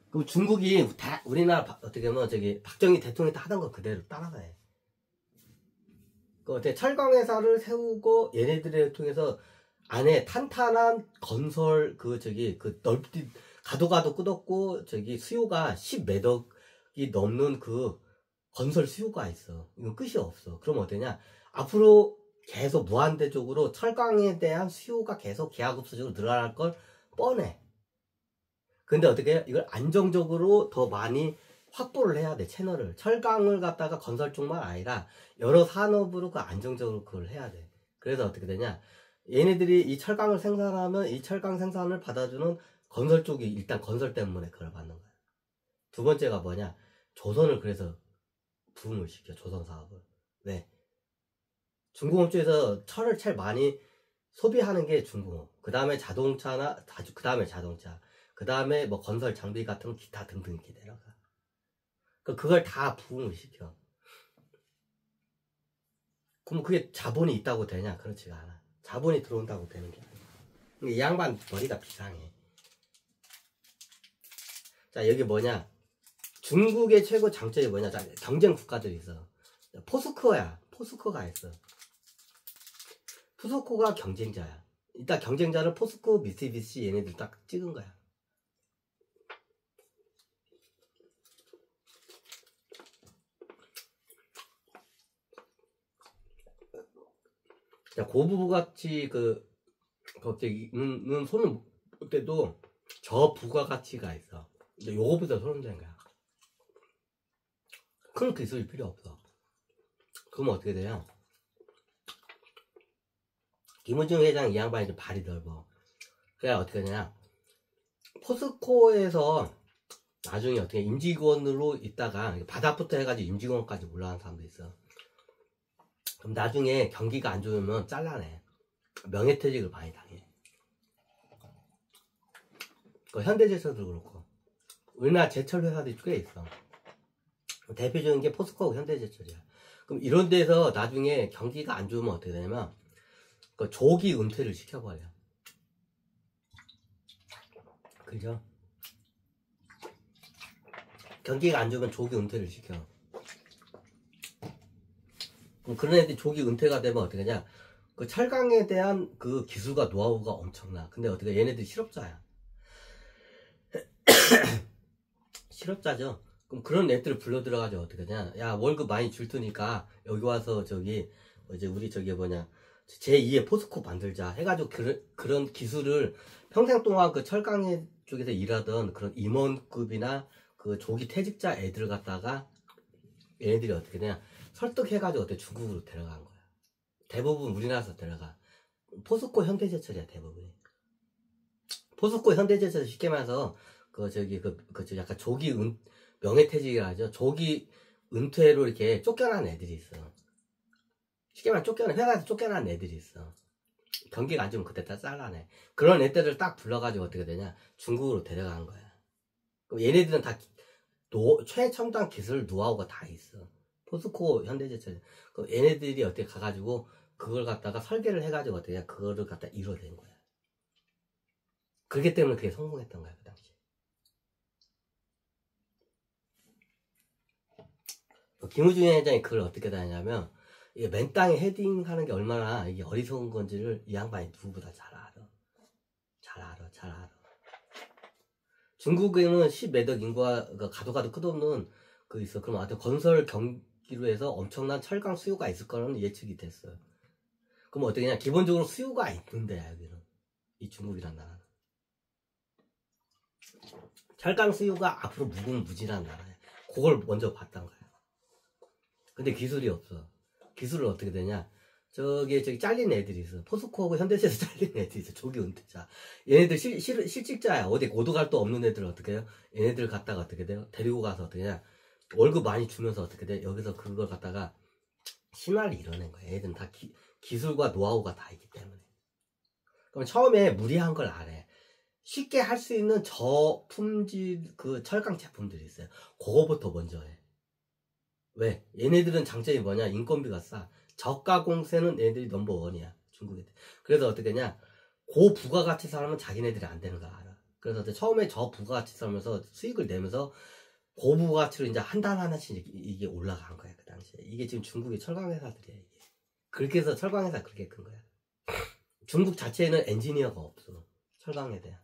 그럼 중국이 다 우리나라 어떻게 보면 저기 박정희 대통령이 하던 거 그대로 따라서 해. 그 어떻게 철강 회사를 세우고 얘네들을 통해서 안에 탄탄한 건설 그 저기 그 넓디 가도 끝없고 저기 수요가 10매덕이 넘는 그 건설 수요가 있어. 이건 끝이 없어. 그럼 어떠냐? 앞으로 계속 무한대적으로 철강에 대한 수요가 계속 기하급수적으로 늘어날 걸 뻔해. 근데 어떻게 이걸 안정적으로 더 많이 확보를 해야 돼. 채널을. 철강을 갖다가 건설 쪽만 아니라 여러 산업으로 그 안정적으로 그걸 해야 돼. 그래서 어떻게 되냐? 얘네들이 이 철강을 생산하면 이 철강 생산을 받아주는 건설 쪽이 일단 건설 때문에 그걸 받는 거야. 두 번째가 뭐냐? 조선을 그래서 붐을 시켜. 조선 사업을. 왜? 중공업 쪽에서 철을 제일 많이 소비하는 게 중공업. 그 다음에 자동차나 그 다음에 자동차. 그 다음에 뭐 건설 장비 같은 기타 등등 이렇게 내려가. 그걸 다 부흥을 시켜. 그럼 그게 자본이 있다고 되냐? 그렇지가 않아. 자본이 들어온다고 되는 게 아니야. 이 양반 머리가 비상해. 자, 여기 뭐냐? 중국의 최고 장점이 뭐냐? 자, 경쟁 국가들이 있어. 포스코야. 포스코가 있어. 포스코가 경쟁자야. 일단 경쟁자는 포스코, 미쓰비시 얘네들 딱 찍은 거야. 고부가치 갑자기 손을 볼 때도 저 부가가치가 있어. 근데 요거보다 손을 댄 거야. 큰 기술이 필요 없어. 그러면 어떻게 돼요? 김우중 회장 이 양반이 좀 발이 넓어. 그래야 어떻게 되냐? 포스코에서 나중에 어떻게 임직원으로 있다가 바닥부터 해가지고 임직원까지 올라간 사람도 있어. 그럼 나중에 경기가 안 좋으면 잘라내. 명예퇴직을 많이 당해. 현대제철도 그렇고 우리나라 제철 회사들이 꽤 있어. 대표적인 게 포스코하고 현대제철이야. 그럼 이런 데서 나중에 경기가 안 좋으면 어떻게 되냐면 조기 은퇴를 시켜버려. 그죠? 경기가 안 좋으면 조기 은퇴를 시켜. 그럼 그런 애들이 조기 은퇴가 되면 어떻게 하냐? 그 철강에 대한 그 기술과 노하우가 엄청나. 근데 어떻게 얘네들이 실업자야. 실업자죠. 그럼 그런 애들을 불러 들어가지고 어떻게 하냐? 야, 월급 많이 줄 테니까 여기 와서 저기 이제 우리 저기 뭐냐 제2의 포스코 만들자 해가지고 그런 기술을 평생 동안 그 철강 쪽에서 일하던 그런 임원급이나 그 조기 퇴직자 애들 갖다가 얘네들이 어떻게 되냐 설득해가지고 어떻게 중국으로 데려간 거야. 대부분 우리나라에서 데려가. 포스코 현대제철이야 대부분이. 포스코 현대제철 쉽게 말해서 약간 조기 명예퇴직이라 하죠. 조기 은퇴로 이렇게 쫓겨난 애들이 있어. 쉽게 말해 회사에서 쫓겨난 애들이 있어. 경기가 안 좋으면 그때 딱 잘라내. 그런 애들을 딱 불러가지고 어떻게 되냐 중국으로 데려간 거야. 그럼 얘네들은 다 최첨단 기술 노하우가 다 있어. 포스코 현대제철. 그럼 얘네들이 어떻게 가가지고 그걸 갖다가 설계를 해가지고 어떻게 그거를 갖다 이뤄낸 거야. 그렇기 때문에 그게 성공했던 거야 그 당시. 김우중 회장이 그걸 어떻게 다냐면 이게 맨 땅에 헤딩하는 게 얼마나 이게 어리석은 건지를 이 양반이 누구보다 잘 알아. 잘 알아. 중국에는 10매덕 인구가 가도 끝없는 그 있어. 그럼 하여튼 건설 경기로 해서 엄청난 철강 수요가 있을 거라는 예측이 됐어. 그럼 어떻게 냐 기본적으로 수요가 있는데 여기는 이 중국이란 나라는 철강 수요가 앞으로 무궁무진한 나라야. 그걸 먼저 봤단 거야. 근데 기술이 없어. 기술을 어떻게 되냐? 저기 잘린 애들이 있어. 포스코하고 현대제에서 잘린 애들이 있어. 조기 은퇴자. 얘네들 실직자야. 어디 고도갈도 없는 애들 어떻게 해요? 얘네들 갖다가 어떻게 돼요? 데리고 가서 어떻게 해냐? 월급 많이 주면서 어떻게 돼? 여기서 그걸 갖다가 신화를 이뤄낸 거야. 얘들은 다 기술과 노하우가 다 있기 때문에. 그럼 처음에 무리한 걸 안 해. 쉽게 할 수 있는 저품질 그 철강 제품들이 있어요. 그거부터 먼저 해. 왜? 얘네들은 장점이 뭐냐? 인건비가 싸. 저가 공세는 얘네들이 넘버원이야. 중국 애들. 그래서 어떻게 하냐? 고부가가치 사람은 자기네들이 안 되는 거 알아. 그래서 처음에 저 부가가치 싸면서 수익을 내면서 고부가치로 이제 한 단 하나씩 이게 올라간 거야, 그 당시에. 이게 지금 중국의 철강 회사들이야, 이게. 그렇게 해서 철강 회사 그렇게 큰 거야. 중국 자체에는 엔지니어가 없어, 철강에 대한.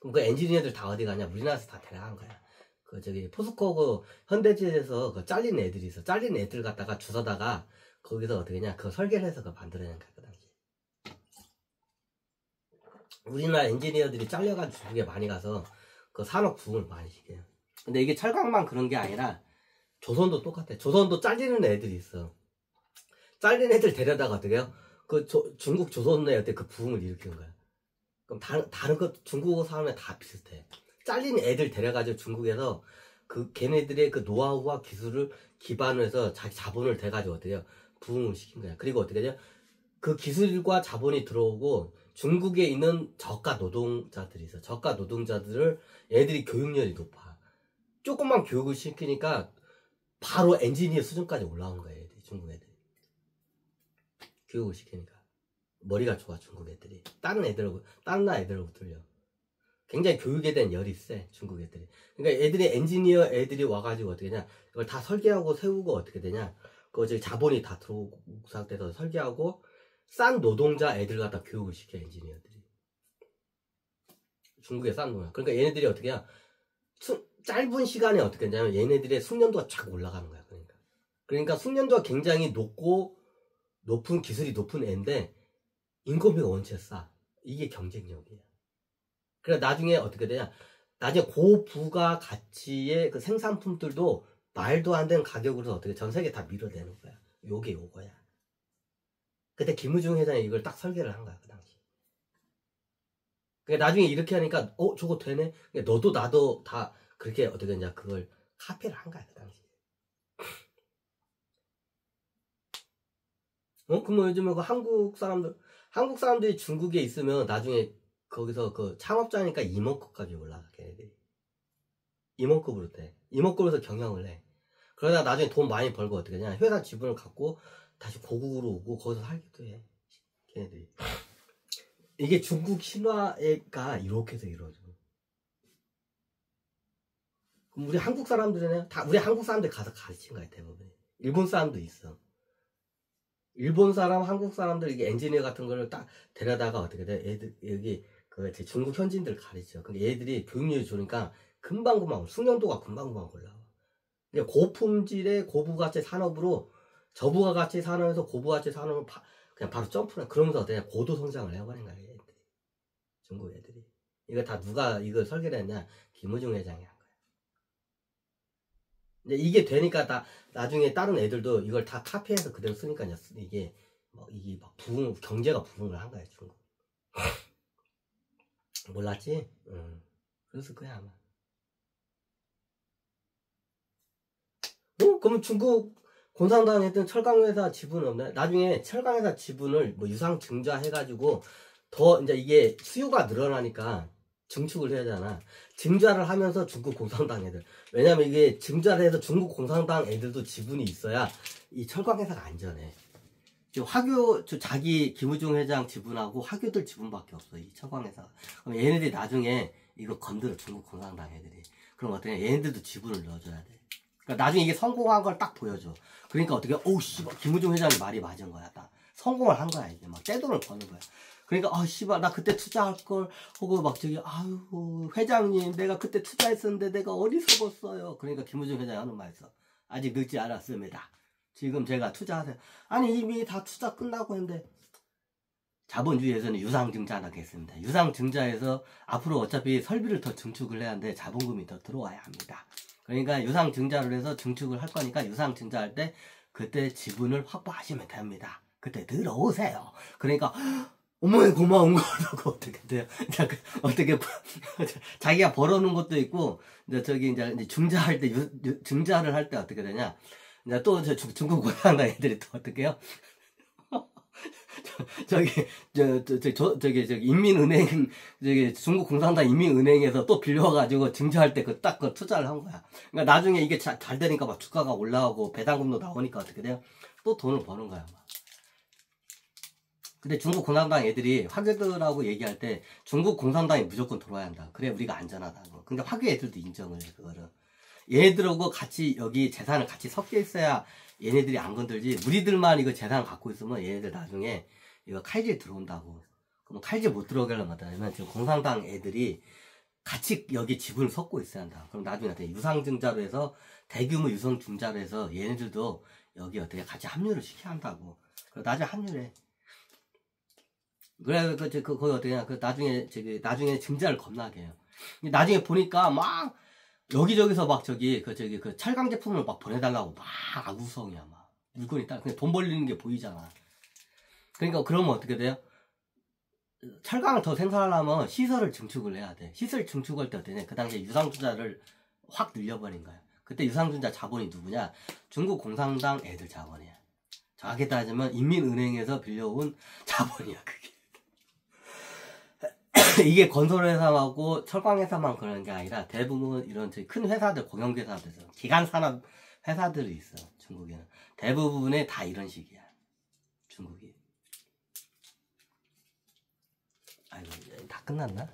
그럼 그 엔지니어들 다 어디 가냐? 우리나라에서 다 데려간 거야. 그 저기 포스코 그 현대제에서 그 잘린 애들이 있어. 잘린 애들 갖다가 주워다가 거기서 어떻게 냐? 그 설계를 해서 그 만들어낸 거야, 그 당시. 우리나라 엔지니어들이 잘려가지고 중국에 많이 가서 그 산업 부흥을 많이 시켜요. 근데 이게 철강만 그런 게 아니라 조선도 똑같아. 조선도 잘리는 애들이 있어. 잘린 애들 데려다가 어떻게 해요? 그 중국 조선 애한테 그 부흥을 일으키는 거야. 그럼 다른 것 중국어 사람에 다 비슷해. 잘린 애들 데려가지고 중국에서 그 걔네들의 그 노하우와 기술을 기반으로 해서 자기 자본을 대가지고 어떻게 해요? 부흥을 시킨 거야. 그리고 어떻게 되냐? 그 기술과 자본이 들어오고 중국에 있는 저가 노동자들이 있어. 저가 노동자들을 애들이 교육열이 높아. 조금만 교육을 시키니까 바로 엔지니어 수준까지 올라온 거야, 애들이. 중국 애들이. 교육을 시키니까. 머리가 좋아, 중국 애들이. 다른 나라 애들하고 틀려. 굉장히 교육에 대한 열이 세, 중국 애들이. 그러니까 애들이, 엔지니어 애들이 와가지고 어떻게 되냐, 이걸 다 설계하고 세우고 어떻게 되냐, 그 자본이 다 들어오고 상태에서 설계하고, 싼 노동자 애들 갖다 교육을 시켜, 엔지니어들이. 중국의 싼 노동자. 그러니까 얘네들이 어떻게 해야, 짧은 시간에 어떻게 하냐면 얘네들의 숙련도가 쫙 올라가는 거야. 그러니까 숙련도가 굉장히 높은 기술이 높은 애인데 인건비가 원체 싸. 이게 경쟁력이야. 그래 나중에 어떻게 되냐? 나중에 고부가 가치의 그 생산품들도 말도 안 되는 가격으로 어떻게 전 세계 다 밀어내는 거야. 요거야. 그때 김우중 회장이 이걸 딱 설계를 한 거야, 그 당시. 그러니까 나중에 이렇게 하니까 저거 되네. 그러니까 너도 나도 다 그렇게 어떻게 했냐, 그걸 카피를 한 거야, 그 당시. 그럼 요즘에 그 한국 사람들이 중국에 있으면 나중에 거기서 그 창업자니까 임원급까지 올라가, 걔네들이. 임원급으로 돼. 임원급으로서 경영을 해. 그러다가 나중에 돈 많이 벌고 어떻게 하냐, 회사 지분을 갖고 다시 고국으로 오고 거기서 살기도 해, 걔네들이. 이게 중국 신화가 이렇게 해서 이루어져. 우리 한국 사람들은 다 우리 한국 사람들 가서 가르친 거야, 대부분. 일본 사람도 있어. 일본 사람, 한국 사람들 이게 엔지니어 같은 거를 딱 데려다가 어떻게 돼? 애들 여기 그 중국 현지인들 가르쳐. 근데 얘들이 교육률이 좋으니까 금방 숙련도가 금방 올라와. 그러니까 고품질의 고부가치 산업으로 저부가가치 산업에서 고부가치 산업을 그냥 바로 점프를 그러면서 어떻게 고도 성장을 해버린 거야, 얘들이. 중국 애들이. 이거 다 누가 이걸 설계를 했냐? 김우중 회장이 한 거야. 근데 이게 되니까 다 나중에 다른 애들도 이걸 다 카피해서 그대로 쓰니까 이게 막 경제가 부흥을 한 거야, 중국. 몰랐지? 그랬을 거야, 아마. 그러면 중국 공산당에 했던 철강회사 지분은 없나요? 나중에 철강회사 지분을 유상증자 해가지고 더 이제 이게 수요가 늘어나니까 증축을 해야 하잖아. 증자를 하면서 중국 공산당 애들. 왜냐면 이게 증자를 해서 중국 공산당 애들도 지분이 있어야 이 철강회사가 안전해. 지금 자기 김우중 회장 지분하고 화교들 지분밖에 없어, 이 철강회사가. 그럼 얘네들이 나중에 이거 건드려, 중국 공산당 애들이. 그럼 어떻게 얘네들도 지분을 넣어줘야 돼. 그러니까 나중에 이게 성공한 걸 딱 보여줘. 그러니까 어떻게, 씨발, 김우중 회장이 말이 맞은 거야, 딱. 성공을 한 거야, 이제. 막 떼돈을 버는 거야. 그러니까, 씨발, 나 그때 투자할 걸, 하고 막 아유, 회장님, 내가 그때 투자했었는데 내가 어리석었어요. 그러니까 김우중 회장이 하는 말 있어. 아직 늦지 않았습니다. 지금 제가 투자하세요. 아니, 이미 다 투자 끝나고 했는데, 자본주의에서는 유상증자라고 했습니다. 유상증자에서 앞으로 어차피 설비를 더 증축을 해야 하는데 자본금이 더 들어와야 합니다. 그러니까 유상증자를 해서 증축을 할 거니까 유상증자할 때 그때 지분을 확보하시면 됩니다. 그때 들어오세요. 그러니까 어머니 고마운 거라고 어떻게 돼요? 어떻게 자기가 벌어놓은 것도 있고 이제 증자할 때 증자를 할 때 어떻게 되냐? 이제 또 중국 고향당 애들이 또 어떻게 해요? 인민은행, 중국 공산당 인민은행에서 또 빌려가지고 증자할 때 딱 투자를 한 거야. 그러니까 나중에 이게 잘 되니까 막 주가가 올라오고 배당금도 나오니까 어떻게 돼요? 또 돈을 버는 거야, 막. 근데 중국 공산당 애들이 화교들하고 얘기할 때 중국 공산당이 무조건 들어와야 한다. 그래 우리가 안전하다고. 근데 화교 애들도 인정을 해 그거를. 얘네들하고 같이 여기 재산을 같이 섞여 있어야 얘네들이 안 건들지. 우리들만 이거 재산 갖고 있으면 얘네들 나중에 이거 칼질 들어온다고. 그럼 칼질 못 들어오게 하려면 어떠냐면 지금 공산당 애들이 같이 여기 지분을 섞고 있어야 한다. 그럼 나중에 어떻게 유상증자로 해서 대규모 유상증자로 해서 얘네들도 여기 어떻게 같이 합류를 시켜야 한다고. 그럼 나중에 합류해. 그래 거기 어떻게 나중에 증자를 겁나게 해요. 나중에 보니까 막 여기저기서 막 그 철강 제품을 막 보내달라고 막 아구성이야 막 물건이 딱 그냥 돈 벌리는 게 보이잖아. 그러니까 그러면 어떻게 돼요? 철강을 더 생산하려면 시설을 증축을 해야 돼. 시설 증축할 때 어떻게 돼? 그 당시에 유상증자를 확 늘려버린 거야. 그때 유상증자 자본이 누구냐? 중국 공산당 애들 자본이야. 정확히 따지면 인민은행에서 빌려온 자본이야 그게. 이게 건설회사하고 철강회사만 그런 게 아니라 대부분 이런 큰 회사들, 공영회사들, 기간산업 회사들이 있어 중국에는. 대부분에 다 이런 식이야 중국이. 아이고 다 끝났나?